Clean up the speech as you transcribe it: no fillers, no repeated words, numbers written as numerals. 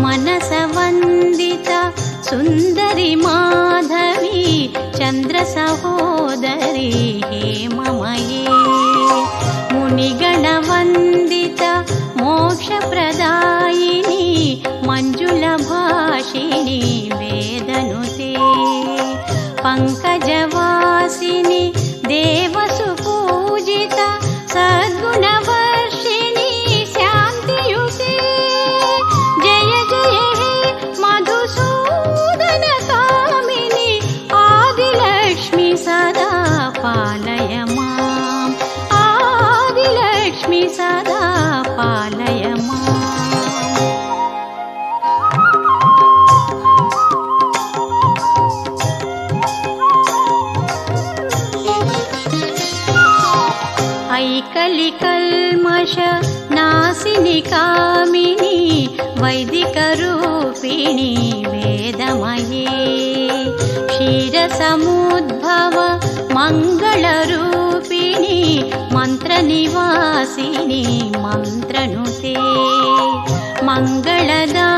मनसवन्दिता सुन्दरी माधवी चन्द्रसहोदरी हेममये मुनिगणवन्दिता मोक्षप्रदायिनी मञ्जुलभाषिणी वेदनुते पङ्कजवासिनी देवसुपूजिता सद्गुणवर्षिणी शान्तियुते जय जय हे मधुसूदनकामिनी आदिलक्ष्मी सदा पालय माम् आदिलक्ष्मी सदा पालय माम्। ऐकलिकल्मष नासिनि कामिनी वैदिकरूपिणी वेदमये क्षीरसमुद्भव मङ्गलरूपिणी मन्त्रनिवासिनी मन्त्रनुते मङ्गलदा